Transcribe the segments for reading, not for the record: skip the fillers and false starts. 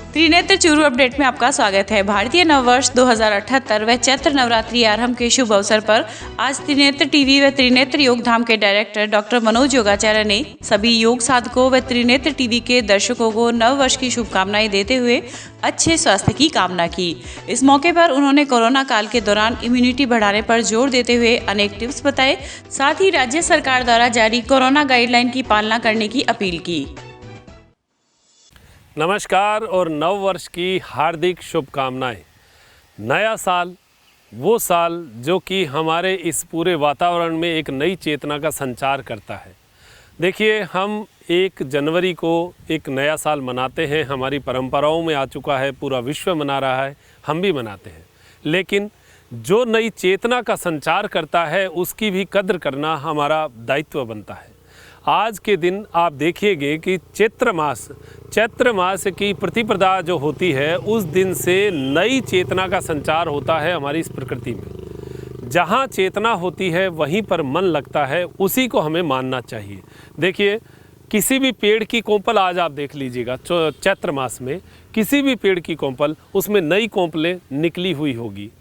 Trinetra Churu update में आपका स्वागत है। भारतीय नववर्ष 2078 व चैत्र नवरात्रि आरंभ के शुभ अवसर पर आज त्रिनेत्र टीवी व त्रिनेत्र योग धाम के डायरेक्टर डॉक्टर मनोज योगाचार्य ने सभी योग साधकों व त्रिनेत्र टीवी के दर्शकों को नववर्ष की शुभकामनाएं देते हुए अच्छे स्वास्थ्य की कामना की। इस मौके पर उन्होंने कोरोना काल के दौरान इम्यूनिटी बढ़ाने पर जोर देते हुए अनेक टिप्स बताए। साथ ही राज्य सरकार द्वारा जारी कोरोना गाइडलाइन की पालना करने की अपील की। नमस्कार और नव वर्ष की हार्दिक शुभकामनाएं। नया साल वो साल जो कि हमारे इस पूरे वातावरण में एक नई चेतना का संचार करता है। देखिए, हम 1 जनवरी को एक नया साल मनाते हैं, हमारी परंपराओं में आ चुका है, पूरा विश्व मना रहा है, हम भी मनाते हैं। लेकिन जो नई चेतना का संचार करता है उसकी भी कद्र करना हमारा दायित्व बनता है। आज के दिन आप देखिएगा कि चैत्र मास की प्रतिपदा जो होती है उस दिन से नई चेतना का संचार होता है हमारी इस प्रकृति में। जहाँ चेतना होती है वहीं पर मन लगता है, उसी को हमें मानना चाहिए। देखिए, किसी भी पेड़ की कोंपल आज आप देख लीजिएगा, चैत्र मास में किसी भी पेड़ की कोंपल, उसमें नई कोंपलें निकली हुई होगी।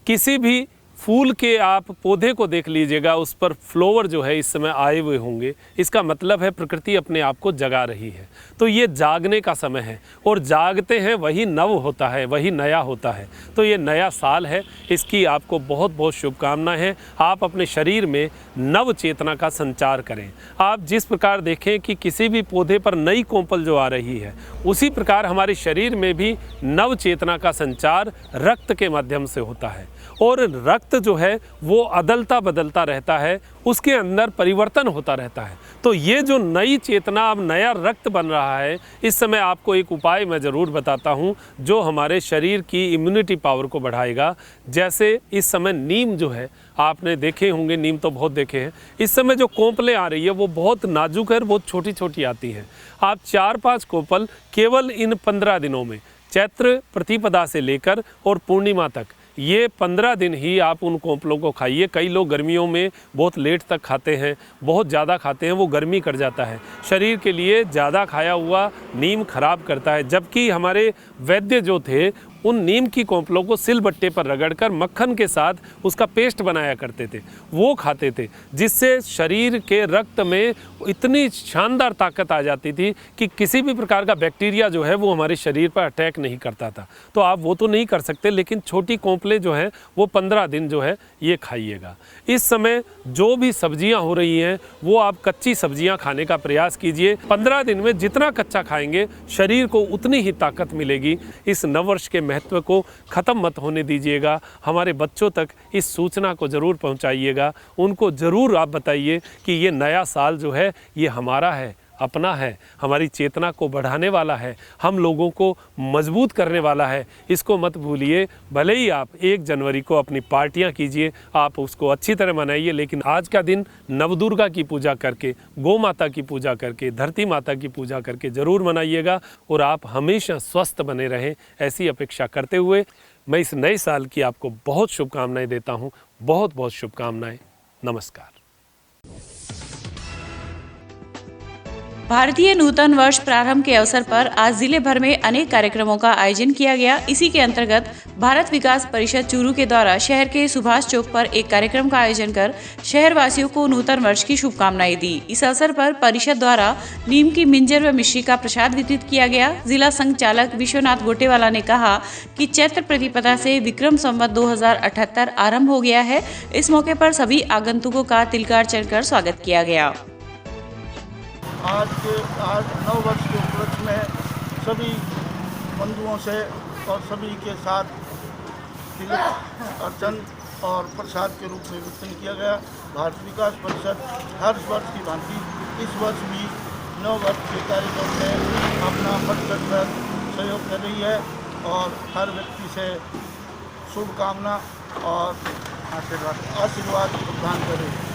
किसी भी फूल के आप पौधे को देख लीजिएगा, उस पर फ्लावर जो है इस समय आए हुए होंगे। इसका मतलब है प्रकृति अपने आप को जगा रही है। तो ये जागने का समय है और जागते हैं वही नव होता है, वही नया होता है। तो ये नया साल है, इसकी आपको बहुत बहुत शुभकामनाएं हैं। आप अपने शरीर में नव चेतना का संचार करें। आप जिस प्रकार देखें कि किसी भी पौधे पर नई कोंपल जो आ रही है, उसी प्रकार हमारे शरीर में भी नव चेतना का संचार रक्त के माध्यम से होता है। और रक्त जो है वो अदलता बदलता रहता है, उसके अंदर परिवर्तन होता रहता है। तो ये जो नई चेतना, अब नया रक्त बन रहा है, इस समय आपको एक उपाय मैं ज़रूर बताता हूँ जो हमारे शरीर की इम्यूनिटी पावर को बढ़ाएगा। जैसे इस समय नीम जो है, आपने देखे होंगे, नीम तो बहुत देखे हैं। इस समय जो कोंपलें आ रही है वो बहुत नाजुक है, बहुत छोटी छोटी आती हैं। आप 4-5 कोंपल केवल इन 15 दिनों में, चैत्र प्रतिपदा से लेकर और पूर्णिमा तक, ये 15 दिन ही आप उन कोंपलों को खाइए। कई लोग गर्मियों में बहुत लेट तक खाते हैं, बहुत ज़्यादा खाते हैं, वो गर्मी कर जाता है। शरीर के लिए ज़्यादा खाया हुआ नीम खराब करता है। जबकि हमारे वैद्य जो थे, उन नीम की कोंपलों को सिलबट्टे पर रगड़कर मक्खन के साथ उसका पेस्ट बनाया करते थे, वो खाते थे, जिससे शरीर के रक्त में इतनी शानदार ताकत आ जाती थी कि किसी भी प्रकार का बैक्टीरिया जो है वो हमारे शरीर पर अटैक नहीं करता था। तो आप वो तो नहीं कर सकते, लेकिन छोटी कोंपलें जो हैं वो 15 दिन जो है ये खाइएगा। इस समय जो भी सब्जियां हो रही हैं वो आप कच्ची सब्जियां खाने का प्रयास कीजिए। 15 दिन में जितना कच्चा खाएंगे शरीर को उतनी ही ताकत मिलेगी। इस नववर्ष के महत्व को ख़त्म मत होने दीजिएगा। हमारे बच्चों तक इस सूचना को ज़रूर पहुंचाइएगा। उनको ज़रूर आप बताइए कि ये नया साल जो है ये हमारा है, अपना है, हमारी चेतना को बढ़ाने वाला है, हम लोगों को मजबूत करने वाला है। इसको मत भूलिए। भले ही आप 1 जनवरी को अपनी पार्टियां कीजिए, आप उसको अच्छी तरह मनाइए, लेकिन आज का दिन नवदुर्गा की पूजा करके, गौ माता की पूजा करके, धरती माता की पूजा करके ज़रूर मनाइएगा। और आप हमेशा स्वस्थ बने रहें, ऐसी अपेक्षा करते हुए मैं इस नए साल की आपको बहुत शुभकामनाएँ देता हूँ। बहुत बहुत शुभकामनाएँ। नमस्कार। भारतीय नूतन वर्ष प्रारंभ के अवसर पर आज जिले भर में अनेक कार्यक्रमों का आयोजन किया गया। इसी के अंतर्गत भारत विकास परिषद चूरू के द्वारा शहर के सुभाष चौक पर एक कार्यक्रम का आयोजन कर शहर वासियों को नूतन वर्ष की शुभकामनाएं दी। इस अवसर पर परिषद द्वारा नीम की मिंजर व मिश्री का प्रसाद वितरित किया गया। जिला संघ चालक विश्वनाथ गोटेवाला ने कहा कि चैत्र प्रतिपदा से विक्रम संवत 2078 आरंभ हो गया है। इस मौके पर सभी आगंतुकों का तिलकार्चन कर स्वागत किया गया। आज नव वर्ष के उपलक्ष्य में सभी बंधुओं से और सभी के साथ तिलक अर्चन और प्रसाद के रूप में वितरण किया गया। भारत विकास परिषद हर वर्ष की भांति इस वर्ष भी नव वर्ष के कार्यक्रम में अपना बढ़ चढ़कर सहयोग कर रही है और हर व्यक्ति से शुभकामना और आशीर्वाद प्रदान कर रही है।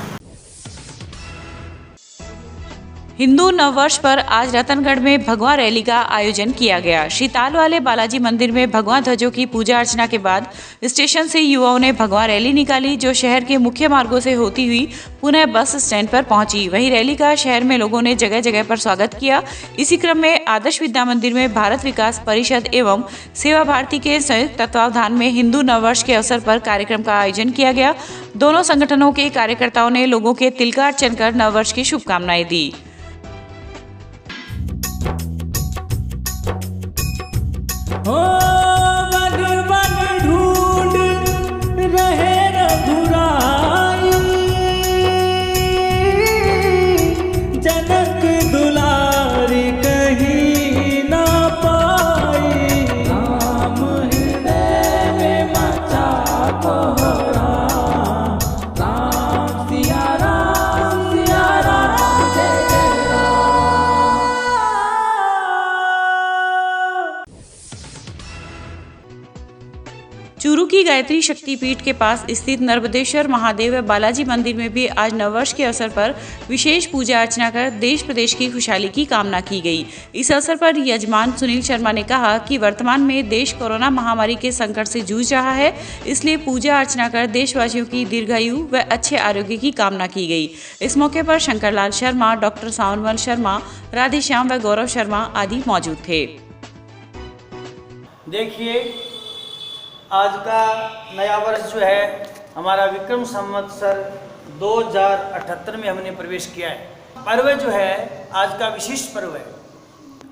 हिंदू नववर्ष पर आज रतनगढ़ में भगवा रैली का आयोजन किया गया। श्री ताल वाले बालाजी मंदिर में भगवा ध्वजों की पूजा अर्चना के बाद स्टेशन से युवाओं ने भगवा रैली निकाली, जो शहर के मुख्य मार्गों से होती हुई पुनः बस स्टैंड पर पहुंची। वहीं रैली का शहर में लोगों ने जगह जगह पर स्वागत किया। इसी क्रम में आदर्श विद्या मंदिर में भारत विकास परिषद एवं सेवा भारती के संयुक्त तत्वावधान में हिंदू नववर्ष के अवसर पर कार्यक्रम का आयोजन किया गया। दोनों संगठनों के कार्यकर्ताओं ने लोगों के तिलका अर्चन कर नववर्ष की शुभकामनाएं दी। हो बन बन ढूंढ रहे रघुराई, जनक दुलारी कहीं ना पाई। राम हृदय में मचा कोहरा, राम सिया राम जय जय राम। चूरू की गायत्री शक्तिपीठ के पास स्थित नर्मदेश्वर महादेव व बालाजी मंदिर में भी आज नववर्ष के अवसर पर विशेष पूजा अर्चना कर देश प्रदेश की खुशहाली की कामना की गई। इस अवसर पर यजमान सुनील शर्मा ने कहा कि वर्तमान में देश कोरोना महामारी के संकट से जूझ रहा है, इसलिए पूजा अर्चना कर देशवासियों की दीर्घायु व अच्छे आरोग्य की कामना की गई। इस मौके पर शंकरलाल शर्मा, डॉक्टर सावनमल शर्मा, राधेश्याम व गौरव शर्मा आदि मौजूद थे। देखिए, आज का नया वर्ष जो है हमारा विक्रम संवत्सर 2078 में हमने प्रवेश किया है। पर्व जो है आज का विशिष्ट पर्व है।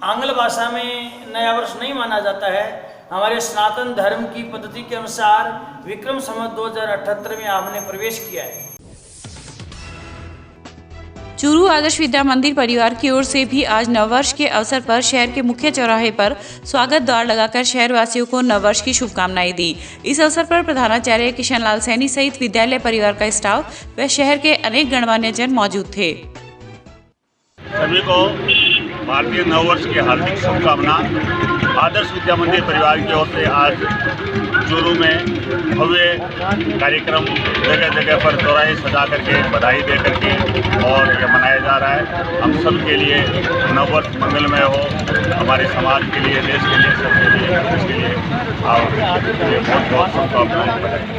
आंग्ल भाषा में नया वर्ष नहीं माना जाता है। हमारे सनातन धर्म की पद्धति के अनुसार विक्रम संवत 2078 में हमने प्रवेश किया है। चूरू आदर्श विद्या मंदिर परिवार की ओर से भी आज नववर्ष के अवसर पर शहर के मुख्य चौराहे पर स्वागत द्वार लगाकर शहरवासियों को नववर्ष की शुभकामनाएं दी। इस अवसर पर प्रधानाचार्य किशन लाल सैनी सहित विद्यालय परिवार का स्टाफ व शहर के अनेक गणमान्य जन मौजूद थे। सभी को भारतीय नववर्ष की हार्दिक शुभकामना। आदर्श विद्या मंदिर परिवार की ओर से आज चूरू में भव्य कार्यक्रम जगह जगह पर चौराहे सजा करके बधाई दे करके और यह मनाया जा रहा है। हम सब के लिए नववर्ष मंगलमय हो, हमारे समाज के लिए, देश के लिए, सबके लिए, प्रदेश के लिए और बहुत बहुत शुभकामनाएं।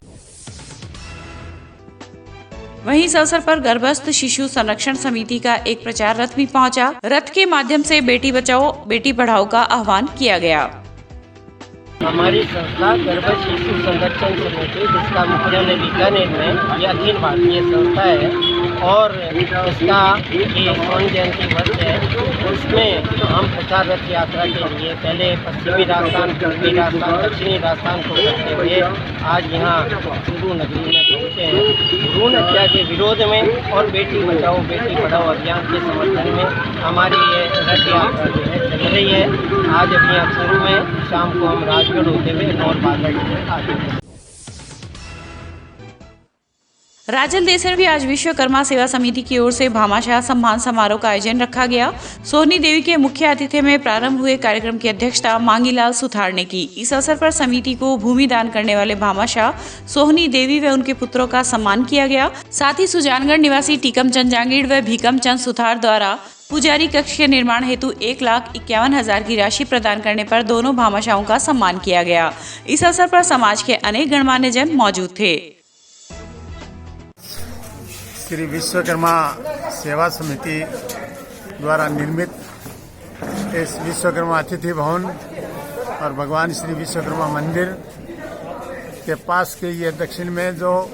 वहीं इस अवसर पर गर्भस्थ शिशु संरक्षण समिति का एक प्रचार रथ भी पहुंचा। रथ के माध्यम से बेटी बचाओ बेटी पढ़ाओ का आह्वान किया गया। हमारी संस्था गर्भस्थ शिशु संरक्षण समिति, जिसका मुख्यालय बीकानेर में, यह अखिल भारतीय संस्था है और इसका ये स्वर्ण जयंती वर्ष है। उसमें हम प्रचार रथ यात्रा के लिए पहले पश्चिमी राजस्थान, पूर्वी राजस्थान, दक्षिणी राजस्थान को करते हुए आज यहाँ चूरू नगरी में पहुँचे हैं। भ्रूण हत्या के विरोध में और बेटी बचाओ बेटी पढ़ाओ अभियान के समर्थन में हमारी ये रथ यात्रा जो है चल रही है। आज अभी यहाँ चूरू में शाम को हम राजगढ़ होते हुए नौर बाजार में आ जाएंगे। राजल देश में भी आज विश्वकर्मा सेवा समिति की ओर से भामाशाह सम्मान समारोह का आयोजन रखा गया। सोहनी देवी के मुख्य अतिथि में प्रारंभ हुए कार्यक्रम की अध्यक्षता मांगीलाल सुथार ने की। इस अवसर पर समिति को भूमि दान करने वाले भामाशाह सोहनी देवी व उनके पुत्रों का सम्मान किया गया। साथ ही सुजानगढ़ निवासी टीकम चंद जांगीड़ व भीकम चंद सुथार द्वारा पुजारी कक्ष के निर्माण हेतु 1,51,000 की राशि प्रदान करने पर दोनों भामाशाहों का सम्मान किया गया। इस अवसर पर समाज के अनेक गणमान्य जन मौजूद थे। श्री विश्वकर्मा सेवा समिति द्वारा निर्मित इस विश्वकर्मा अतिथि भवन और भगवान श्री विश्वकर्मा मंदिर के पास के ये दक्षिण में जो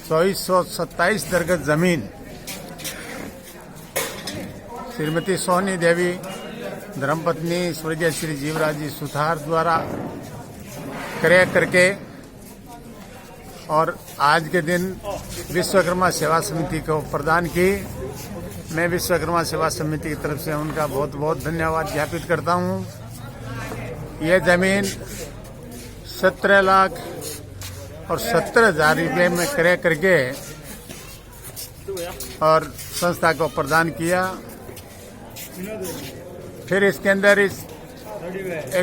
2427 दरगज जमीन श्रीमती सोहनी देवी धर्मपत्नी स्वर्गीय श्री जीवराज जी सुथार द्वारा क्रय करके और आज के दिन विश्वकर्मा सेवा समिति को प्रदान की। मैं विश्वकर्मा सेवा समिति की तरफ से उनका बहुत बहुत धन्यवाद ज्ञापित करता हूँ। यह जमीन 17,70,000 रुपये में क्रय करके और संस्था को प्रदान किया। फिर इसके अंदर एक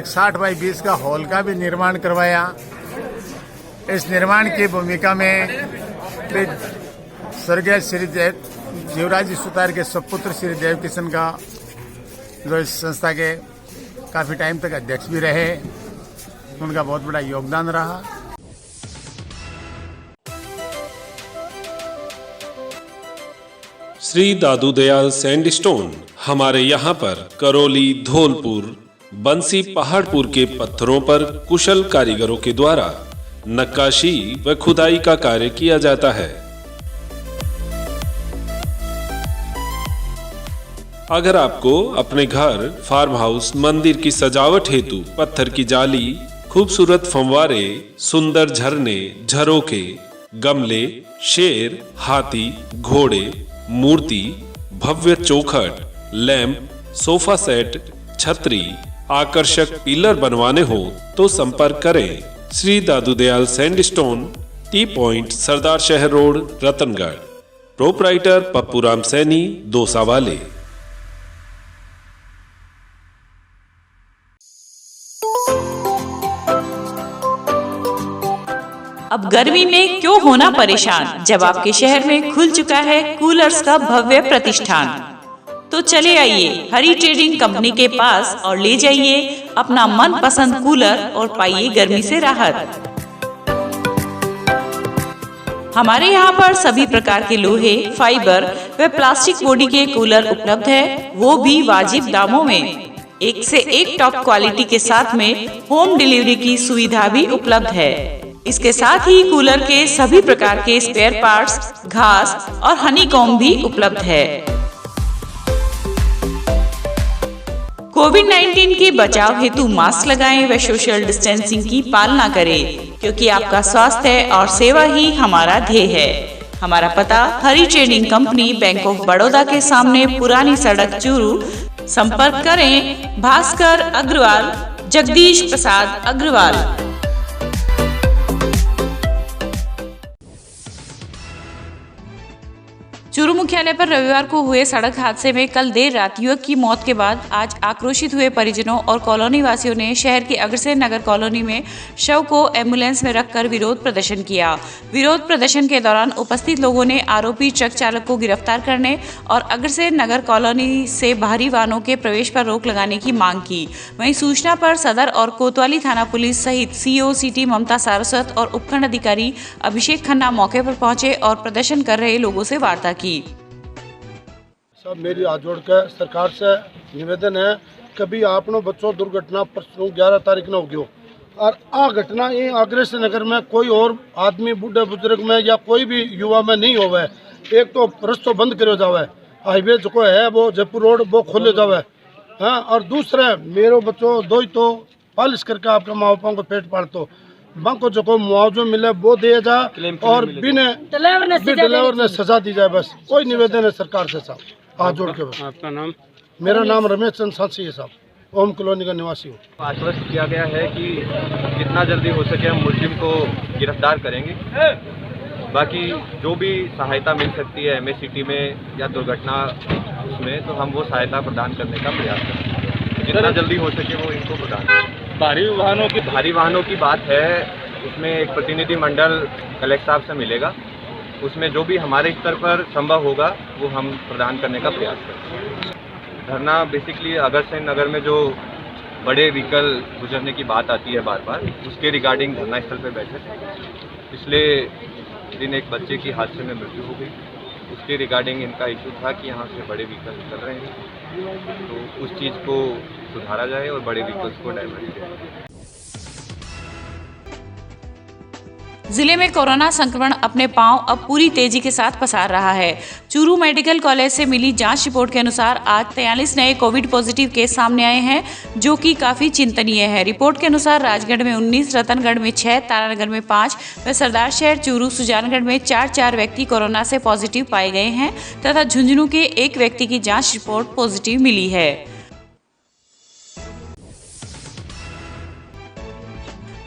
60 बाई 20 का हॉल का भी निर्माण करवाया। इस निर्माण की भूमिका में स्वर्गीय श्री जीवराज जी सुतार के सपुत्र श्री देव किशन का जो इस संस्था के काफ़ी टाइम तक अध्यक्ष भी रहे, उनका बहुत बड़ा योगदान रहा। श्री दादू दयाल सैंडस्टोन हमारे यहाँ पर करौली, धौलपुर, बंसी, पहाड़पुर के पत्थरों पर कुशल कारीगरों के द्वारा नक्काशी व खुदाई का कार्य किया जाता है। अगर आपको अपने घर, फार्म हाउस, मंदिर की सजावट हेतु पत्थर की जाली, खूबसूरत फंवारे, सुंदर झरने, झरोखे, गमले, शेर, हाथी, घोड़े, मूर्ति, भव्य चौखट, लैंप, सोफा सेट, छतरी, आकर्षक पिलर बनवाने हो तो संपर्क करें Shri Dadu Dayal sandstone, T point, सरदार शहर रोड, रतनगढ़। प्रोपराइटर पप्पूराम सैनी, दोसा वाले। अब गर्मी में क्यों होना परेशान, जब आपके शहर में खुल चुका है कूलर्स का भव्य प्रतिष्ठान। तो चले आइए हरी ट्रेडिंग कंपनी के पास और ले जाइए अपना मनपसंद कूलर और पाइए गर्मी से राहत। हमारे यहाँ पर सभी प्रकार के लोहे, फाइबर व प्लास्टिक बॉडी के कूलर उपलब्ध है, वो भी वाजिब दामों में। एक से एक टॉप क्वालिटी के साथ में होम डिलीवरी की सुविधा भी उपलब्ध है। इसके साथ ही कूलर के सभी प्रकार के स्पेयर पार्ट्स, घास और हनीकॉम्ब भी उपलब्ध है। कोविड-19 के बचाव हेतु मास्क लगाएं व सोशल डिस्टेंसिंग की पालना करें, क्योंकि आपका स्वास्थ्य और सेवा ही हमारा ध्येय है। हमारा पता Hari trading company, bank of Baroda के सामने, पुरानी सड़क, चूरू। संपर्क करें भास्कर अग्रवाल, जगदीश प्रसाद अग्रवाल। चूरू मुख्यालय पर रविवार को हुए सड़क हादसे में कल देर रात युवक की मौत के बाद आज आक्रोशित हुए परिजनों और कॉलोनी वासियों ने शहर के अग्रसेन नगर कॉलोनी में शव को एम्बुलेंस में रखकर विरोध प्रदर्शन किया। विरोध प्रदर्शन के दौरान उपस्थित लोगों ने आरोपी ट्रक चालक को गिरफ्तार करने और अग्रसेन नगर कॉलोनी से बाहरी वाहनों के प्रवेश पर रोक लगाने की मांग की। वहीं सूचना पर सदर और कोतवाली थाना पुलिस सहित सीओ सिटी ममता सारस्वत और उपखंड अधिकारी अभिषेक खन्ना मौके पर पहुंचे और प्रदर्शन कर रहे लोगों से वार्ता की। सब मेरी हाथ जोड़ के सरकार से निवेदन है, कभी आपनो बच्चों दुर्घटना परसों 11 तारीख न हो गयो और आ घटना ये अग्रसेन नगर में कोई और आदमी, बूढ़े बुजुर्ग में या कोई भी युवा में नहीं होवे। एक तो रस्तो बंद करो जावे, हाईवे जो है वो जयपुर रोड वो खोले जावे, हाँ। और दूसरे मेरो बच्चों दो ही तो पालिश करके आपके माँ बापों को पेट पालतो, को जो मुआवजा मिले वो दिया जाए और बिना डिलीवर ने सजा दी जाए। बस कोई निवेदन है सरकार से साहब, हाथ जोड़ के। बस आपका नाम? मेरा नाम रमेश चंद साथी है साहब, ओम कॉलोनी का निवासी हूँ। आश्वस्त किया गया है कि जितना जल्दी हो सके हम मुलजिम को गिरफ्तार करेंगे। बाकी जो भी सहायता मिल सकती है MACT में या दुर्घटना उसमें, तो हम वो सहायता प्रदान करने का प्रयास करेंगे, जितना जल्दी हो सके वो इनको प्रदान करें। भारी वाहनों की बात है, उसमें एक प्रतिनिधि मंडल कलेक्टर साहब से मिलेगा, उसमें जो भी हमारे स्तर पर संभव होगा वो हम प्रदान करने का प्रयास करेंगे। धरना बेसिकली अग्रसेन नगर में जो बड़े व्हीकल गुजरने की बात आती है बार बार, उसके रिगार्डिंग धरना स्थल पर बैठे थे। पिछले दिन एक बच्चे की हादसे में मृत्यु हो गई, उसके रिगार्डिंग इनका इशू था कि यहाँ से बड़े व्हीकल निकल रहे हैं, तो उस चीज़ को सुधारा जाए और बड़े व्हीकल्स को डाइवर्ट किया जाए। जिले में कोरोना संक्रमण अपने पांव अब पूरी तेजी के साथ पसार रहा है। चूरू मेडिकल कॉलेज से मिली जांच रिपोर्ट के अनुसार आज 43 नए कोविड पॉजिटिव केस सामने आए हैं, जो कि काफी चिंतनीय है। रिपोर्ट के अनुसार राजगढ़ में 19, रतनगढ़ में 6, तारानगर में 5 व सरदार शहर, चूरू, सुजानगढ़ में 4 व्यक्ति कोरोना से पॉजिटिव पाए गए हैं तथा झुंझुनू के 1 व्यक्ति की जाँच रिपोर्ट पॉजिटिव मिली है।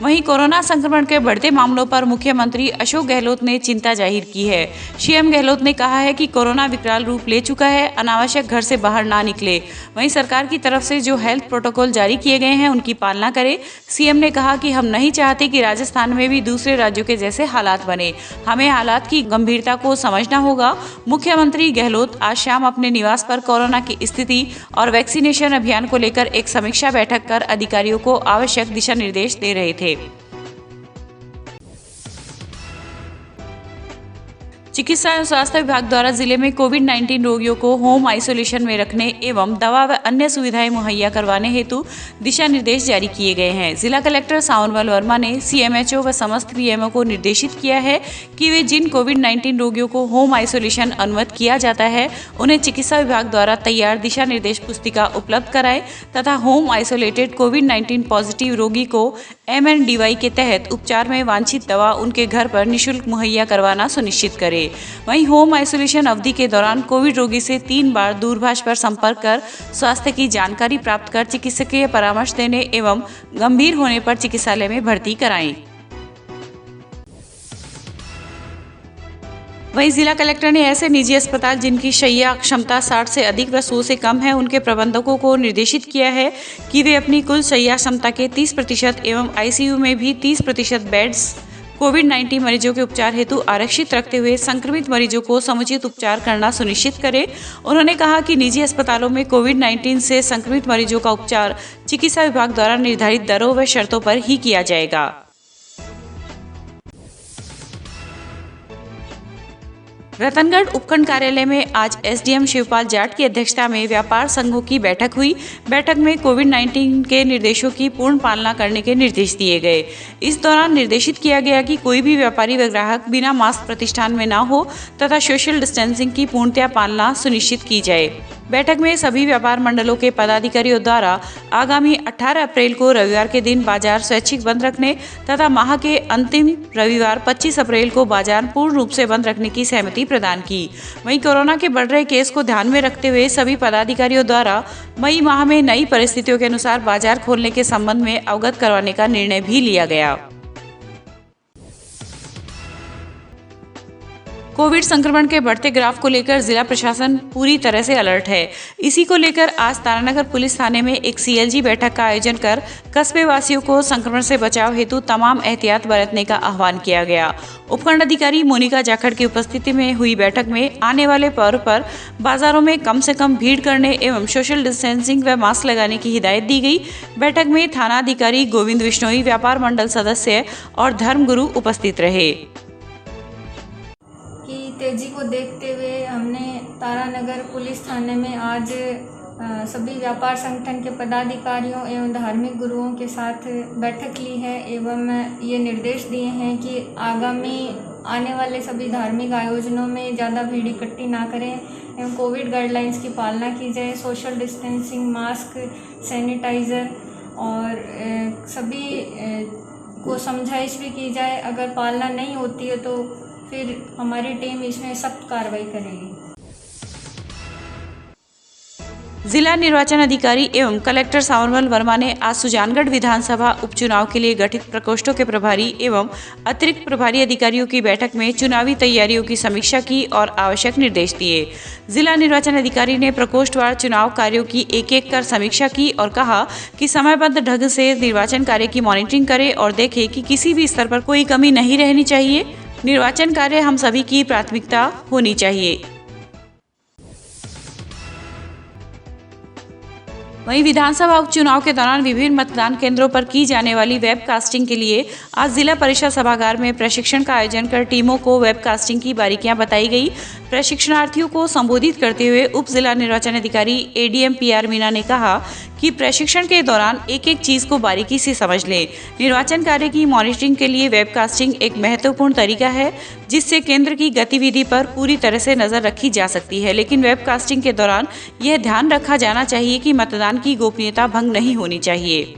वहीं कोरोना संक्रमण के बढ़ते मामलों पर मुख्यमंत्री अशोक गहलोत ने चिंता जाहिर की है। सीएम गहलोत ने कहा है कि कोरोना विकराल रूप ले चुका है, अनावश्यक घर से बाहर ना निकले। वहीं सरकार की तरफ से जो हेल्थ प्रोटोकॉल जारी किए गए हैं उनकी पालना करें। सीएम ने कहा कि हम नहीं चाहते कि राजस्थान में भी दूसरे राज्यों के जैसे हालात बने, हमें हालात की गंभीरता को समझना होगा। मुख्यमंत्री गहलोत आज शाम अपने निवास पर कोरोना की स्थिति और वैक्सीनेशन अभियान को लेकर एक समीक्षा बैठक कर अधिकारियों को आवश्यक दिशा निर्देश दे रहे थे। चिकित्सा एवं स्वास्थ्य विभाग द्वारा जिले में कोविड-19 रोगियों को होम आइसोलेशन में रखने एवं दवा व अन्य सुविधाएं मुहैया करवाने हेतु दिशा निर्देश जारी किए गए हैं। जिला कलेक्टर सावनवाल वर्मा ने सीएमएचओ व समस्त पीएमओ को निर्देशित किया है कि वे जिन कोविड-19 रोगियों को होम आइसोलेशन अनुमत किया जाता है उन्हें चिकित्सा विभाग द्वारा तैयार दिशा निर्देश पुस्तिका उपलब्ध कराएं तथा होम आइसोलेटेड कोविड-19 पॉजिटिव रोगी को MNDY के तहत उपचार में वांछित दवा उनके घर पर निःशुल्क मुहैया करवाना सुनिश्चित करें। वहीं होम आइसोलेशन अवधि के दौरान कोविड रोगी से 3 बार दूरभाष पर संपर्क कर स्वास्थ्य की जानकारी प्राप्त कर चिकित्सकीय परामर्श देने एवं गंभीर होने पर चिकित्सालय में भर्ती कराएं। वहीं जिला कलेक्टर ने ऐसे निजी अस्पताल जिनकी शैय्या क्षमता 60 से अधिक व 100 से कम है उनके प्रबंधकों को निर्देशित किया है कि वे अपनी कुल शैय्या क्षमता के 30% एवं ICU में भी 30% बेड्स कोविड-19 मरीजों के उपचार हेतु आरक्षित रखते हुए संक्रमित मरीजों को समुचित उपचार करना सुनिश्चित करें। उन्होंने कहा कि निजी अस्पतालों में कोविड-19 से संक्रमित मरीजों का उपचार चिकित्सा विभाग द्वारा निर्धारित दरों व शर्तों पर ही किया जाएगा। रतनगढ़ उपखंड कार्यालय में आज SDM शिवपाल जाट की अध्यक्षता में व्यापार संघों की बैठक हुई। बैठक में कोविड-19 के निर्देशों की पूर्ण पालना करने के निर्देश दिए गए। इस दौरान निर्देशित किया गया कि कोई भी व्यापारी व ग्राहक बिना मास्क प्रतिष्ठान में न हो तथा सोशल डिस्टेंसिंग की पूर्णतया पालना सुनिश्चित की जाए। बैठक में सभी व्यापार मंडलों के पदाधिकारियों द्वारा आगामी 18 अप्रैल को रविवार के दिन बाजार स्वैच्छिक बंद रखने तथा माह के अंतिम रविवार 25 अप्रैल को बाजार पूर्ण रूप से बंद रखने की सहमति प्रदान की। वहीं कोरोना के बढ़ रहे केस को ध्यान में रखते हुए सभी पदाधिकारियों द्वारा मई माह में नई परिस्थितियों के अनुसार बाजार खोलने के संबंध में अवगत करवाने का निर्णय भी लिया गया। कोविड संक्रमण के बढ़ते ग्राफ को लेकर जिला प्रशासन पूरी तरह से अलर्ट है। इसी को लेकर आज तारानगर पुलिस थाने में एक CLG बैठक का आयोजन कर कस्बे वासियों को संक्रमण से बचाव हेतु तमाम एहतियात बरतने का आह्वान किया गया। उपखंड अधिकारी मोनिका जाखड़ की उपस्थिति में हुई बैठक में आने वाले पर्व पर बाजारों में कम से कम भीड़ करने एवं सोशल डिस्टेंसिंग व मास्क लगाने की हिदायत दी गई। बैठक में थाना अधिकारी गोविंद बिश्नोई, व्यापार मंडल सदस्य और धर्मगुरु उपस्थित रहे। तेजी को देखते हुए हमने तारानगर पुलिस थाने में आज सभी व्यापार संगठन के पदाधिकारियों एवं धार्मिक गुरुओं के साथ बैठक ली है एवं ये निर्देश दिए हैं कि आगामी आने वाले सभी धार्मिक आयोजनों में ज़्यादा भीड़ इकट्ठी ना करें एवं कोविड गाइडलाइंस की पालना की जाए। सोशल डिस्टेंसिंग, मास्क, सैनिटाइज़र और सभी को समझाइश भी की जाए। अगर पालना नहीं होती है तो फिर हमारी टीम इसमें सख्त कार्रवाई करेगी। जिला निर्वाचन अधिकारी एवं कलेक्टर सावनवाल वर्मा ने आज सुजानगढ़ विधानसभा उपचुनाव के लिए गठित प्रकोष्ठों के प्रभारी एवं अतिरिक्त प्रभारी अधिकारियों की बैठक में चुनावी तैयारियों की समीक्षा की और आवश्यक निर्देश दिए। जिला निर्वाचन अधिकारी ने प्रकोष्ठवार चुनाव कार्यों की एक-एक कर समीक्षा की और कहा कि समयबद्ध ढंग से निर्वाचन कार्य की मॉनिटरिंग करें और देखें कि किसी भी स्तर पर कोई कमी नहीं रहनी चाहिए। निर्वाचन कार्य हम सभी की प्राथमिकता होनी चाहिए। वहीं विधानसभा उपचुनाव के दौरान विभिन्न मतदान केंद्रों पर की जाने वाली वेबकास्टिंग के लिए आज जिला परिषद सभागार में प्रशिक्षण का आयोजन कर टीमों को वेबकास्टिंग की बारीकियां बताई गई। प्रशिक्षणार्थियों को संबोधित करते हुए उप जिला निर्वाचन अधिकारी ADM PR मीना ने कहा कि प्रशिक्षण के दौरान एक एक चीज को बारीकी से समझ लें। निर्वाचन कार्य की मॉनिटरिंग के लिए वेबकास्टिंग एक महत्वपूर्ण तरीका है जिससे केंद्र की गतिविधि पर पूरी तरह से नजर रखी जा सकती है, लेकिन वेबकास्टिंग के दौरान यह ध्यान रखा जाना चाहिए कि मतदान की गोपनीयता भंग नहीं होनी चाहिए।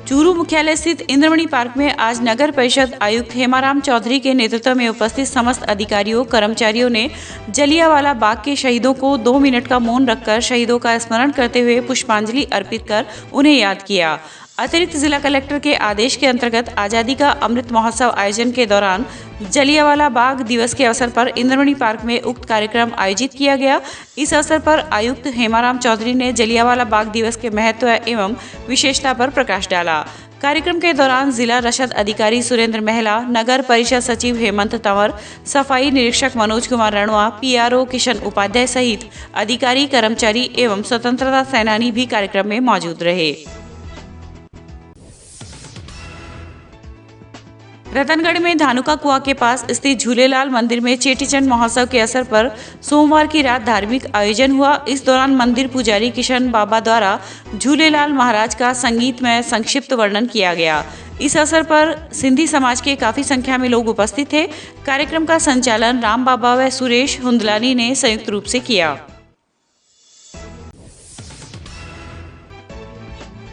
चूरू मुख्यालय स्थित इंद्रमणि पार्क में आज नगर परिषद आयुक्त हेमाराम चौधरी के नेतृत्व में उपस्थित समस्त अधिकारियों कर्मचारियों ने जलियांवाला बाग के शहीदों को 2 मिनट का मौन रखकर शहीदों का स्मरण करते हुए पुष्पांजलि अर्पित कर उन्हें याद किया। अतिरिक्त जिला कलेक्टर के आदेश के अंतर्गत आज़ादी का अमृत महोत्सव आयोजन के दौरान जलियांवाला बाग दिवस के अवसर पर इंद्रमणि पार्क में उक्त कार्यक्रम आयोजित किया गया। इस अवसर पर आयुक्त हेमाराम चौधरी ने जलियांवाला बाग दिवस के महत्व एवं विशेषता पर प्रकाश डाला। कार्यक्रम के दौरान जिला रसद अधिकारी सुरेंद्र महला, नगर परिषद सचिव हेमंत तंवर, सफाई निरीक्षक मनोज कुमार रणवा, PRO किशन उपाध्याय सहित अधिकारी, कर्मचारी एवं स्वतंत्रता सेनानी भी कार्यक्रम में मौजूद रहे। रतनगढ़ में धानुका कुआं के पास स्थित झूलेलाल मंदिर में चेटीचंड महोत्सव के अवसर पर सोमवार की रात धार्मिक आयोजन हुआ। इस दौरान मंदिर पुजारी किशन बाबा द्वारा झूलेलाल महाराज का संगीतमय संक्षिप्त वर्णन किया गया। इस अवसर पर सिंधी समाज के काफी संख्या में लोग उपस्थित थे। कार्यक्रम का संचालन राम बाबा व सुरेश हुंदलानी ने संयुक्त रूप से किया।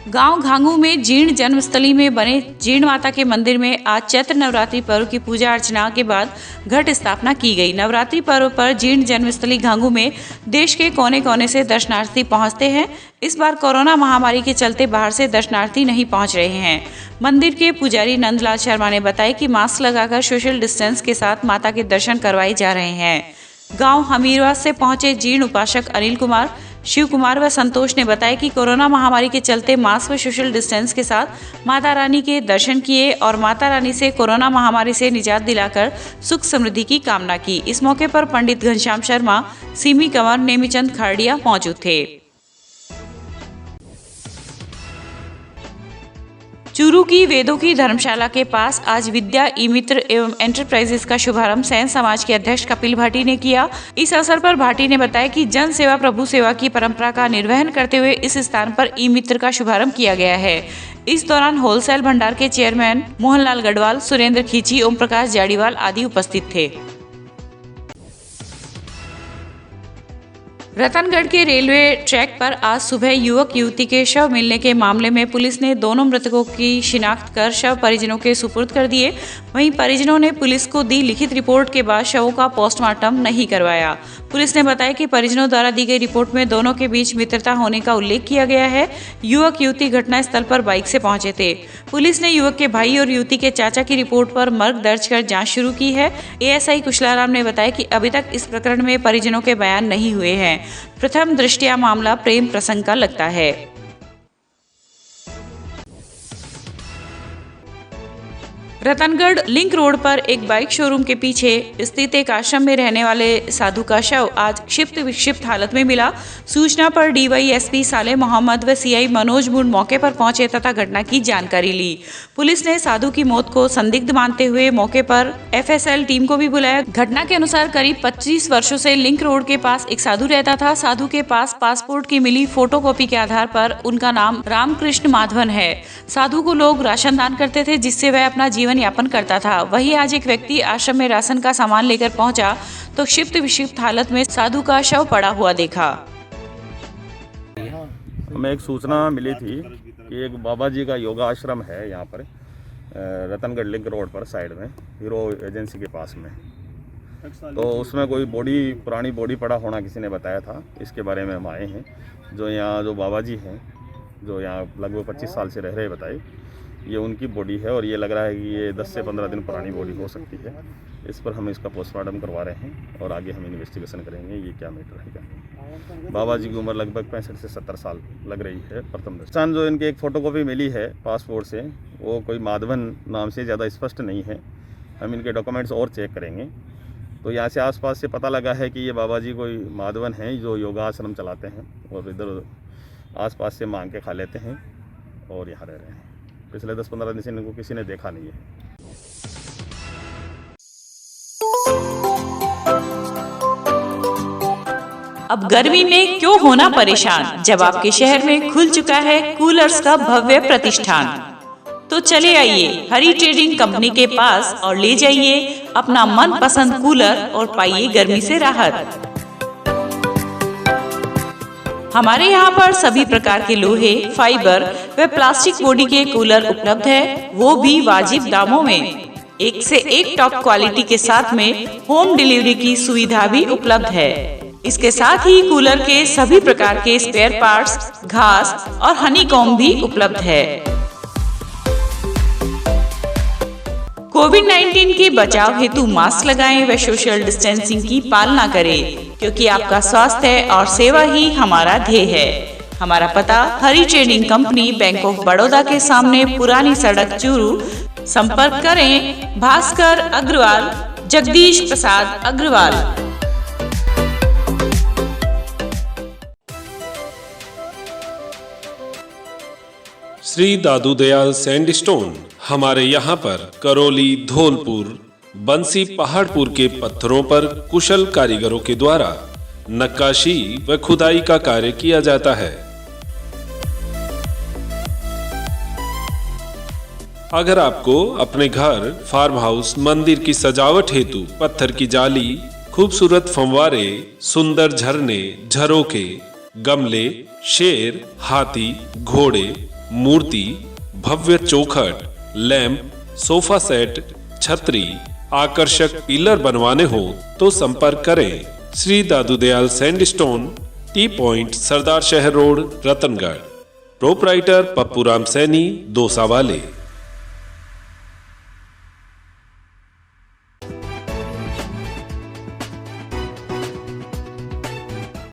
गांव घांगू में जीर्ण जन्मस्थली में बने जीर्ण माता के मंदिर में आज चैत्र नवरात्रि पर्व की पूजा अर्चना के बाद घट स्थापना की गई। नवरात्रि पर्व पर जीर्ण जन्मस्थली घांगू में देश के कोने कोने से दर्शनार्थी पहुंचते हैं। इस बार कोरोना महामारी के चलते बाहर से दर्शनार्थी नहीं पहुंच रहे हैं। मंदिर के पुजारी नंदलाल शर्मा ने बताया कि मास्क लगाकर सोशल डिस्टेंस के साथ माता के दर्शन करवाए जा रहे हैं। गाँव हमीरवास से पहुंचे जीर्ण उपासक अनिल कुमार, शिव कुमार व संतोष ने बताया कि कोरोना महामारी के चलते मास्क व सोशल डिस्टेंस के साथ माता रानी के दर्शन किए और माता रानी से कोरोना महामारी से निजात दिलाकर सुख समृद्धि की कामना की। इस मौके पर पंडित घनश्याम शर्मा, सिमी कंवर, नेमीचंद खाड़िया मौजूद थे। चूरू की वेदों की धर्मशाला के पास आज विद्या ई मित्र एवं एंटरप्राइजेस का शुभारंभ सैन समाज के अध्यक्ष कपिल भाटी ने किया। इस अवसर पर भाटी ने बताया कि जन सेवा प्रभु सेवा की परंपरा का निर्वहन करते हुए इस स्थान पर ई मित्र का शुभारंभ किया गया है। इस दौरान होलसेल भंडार के चेयरमैन मोहनलाल गढ़वाल, सुरेंद्र खींची, ओम प्रकाश जाड़ीवाल आदि उपस्थित थे। रतनगढ़ के रेलवे ट्रैक पर आज सुबह युवक युवती के शव मिलने के मामले में पुलिस ने दोनों मृतकों की शिनाख्त कर शव परिजनों के सुपुर्द कर दिए। वहीं परिजनों ने पुलिस को दी लिखित रिपोर्ट के बाद शवों का पोस्टमार्टम नहीं करवाया। पुलिस ने बताया कि परिजनों द्वारा दी गई रिपोर्ट में दोनों के बीच मित्रता होने का उल्लेख किया गया है। युवक युवती घटनास्थल पर बाइक से पहुंचे थे। पुलिस ने युवक के भाई और युवती के चाचा की रिपोर्ट पर मर्ग दर्ज कर जांच शुरू की है। ASI कुशलाराम ने बताया कि अभी तक इस प्रकरण में परिजनों के बयान नहीं हुए हैं। प्रथम दृष्टया मामला प्रेम प्रसंग का लगता है। रतनगढ़ लिंक रोड पर एक बाइक शोरूम के पीछे स्थित एक आश्रम में रहने वाले साधु का शव आज क्षिप्त विक्षिप्त हालत में मिला। सूचना पर DYSP साले मोहम्मद व CI मनोज मुंड मौके पर पहुंचे तथा घटना की जानकारी ली। पुलिस ने साधु की मौत को संदिग्ध मानते हुए मौके पर FSL टीम को भी बुलाया। घटना के अनुसार करीब 25 वर्षों से लिंक रोड के पास एक साधु रहता था। साधु के पास पासपोर्ट की मिली फोटोकॉपी के आधार पर उनका नाम रामकृष्ण माधवन है। साधु को लोग राशन दान करते थे जिससे वह अपना जीवन यापन करता था। वहीं आज एक व्यक्ति आश्रम में राशन का सामान लेकर पहुंचा तो क्षिप्त विक्षिप्त हालत में साधु का शव पड़ा हुआ देखा। हमें एक सूचना मिली थी कि एक बाबा जी का योगा आश्रम है यहाँ पर रतनगढ़ लिंक रोड पर साइड में हीरो एजेंसी के पास में। तो उसमें कोई पुरानी बॉडी पड़ा होना किसी ने बताया था। इसके बारे में हम आए हैं। जो यहाँ जो बाबा जी हैं जो यहाँ लगभग 25 साल से रह रहे बताए, ये उनकी बॉडी है और ये लग रहा है कि ये 10 से 15 दिन पुरानी बॉडी हो सकती है। इस पर हम इसका पोस्टमार्टम करवा रहे हैं और आगे हम इन्वेस्टिगेशन करेंगे ये क्या मैटर रहेगा। बाबा जी की उम्र लगभग 65 से 70 साल लग रही है। प्रथम दृष्टया जो इनके एक फ़ोटोकॉपी मिली है पासपोर्ट से, वो कोई माधवन नाम से ज़्यादा स्पष्ट नहीं है। हम इनके डॉक्यूमेंट्स और चेक करेंगे। तो यहाँ से आसपास से पता लगा है कि ये बाबा जी कोई माधवन हैं जो योगा आश्रम चलाते हैं और इधर आसपास से मांग के खा लेते हैं और यहाँ रह रहे हैं। पिछले 10-15 दिन से इनको किसी ने देखा नहीं है। अब गर्मी में क्यों होना परेशान जब आपके शहर में खुल चुका है कूलर्स का भव्य प्रतिष्ठान। तो चले आइए हरी ट्रेडिंग कंपनी के पास और ले जाइए अपना मनपसंद कूलर और पाइए गर्मी से राहत। हमारे यहाँ पर सभी प्रकार के लोहे, फाइबर व प्लास्टिक बॉडी के कूलर उपलब्ध है, वो भी वाजिब दामों में। एक से एक टॉप क्वालिटी के साथ में होम डिलीवरी की सुविधा भी उपलब्ध है। इसके साथ ही कूलर के सभी प्रकार के स्पेयर पार्ट्स, घास और हनीकॉम्ब भी उपलब्ध है। कोविड-19 के बचाव हेतु मास्क लगाएं व सोशल डिस्टेंसिंग की पालना करें, क्योंकि आपका स्वास्थ्य और सेवा ही हमारा ध्येय है। हमारा पता Hari trading company, bank of Baroda के सामने, पुरानी सड़क, चूरू। संपर्क करें भास्कर अग्रवाल, जगदीश प्रसाद अग्रवाल। श्री दादू दयाल सैंडस्टोन हमारे यहाँ पर करौली, धौलपुर, बंसी, पहाड़पुर के पत्थरों पर कुशल कारीगरों के द्वारा नक्काशी व खुदाई का कार्य किया जाता है। अगर आपको अपने घर, फार्म हाउस, मंदिर की सजावट हेतु पत्थर की जाली, खूबसूरत फंवारे, सुंदर झरने, झरोके, गमले, शेर, हाथी, घोड़े, मूर्ति, भव्य चौखट, लैंप, सोफा सेट, छतरी, आकर्षक पिलर बनवाने हो तो संपर्क करें Shri Dadu Dayal sandstone, T point, सरदार शहर रोड, रतनगढ़। प्रोपराइटर पप्पूराम सैनी, दोसा वाले।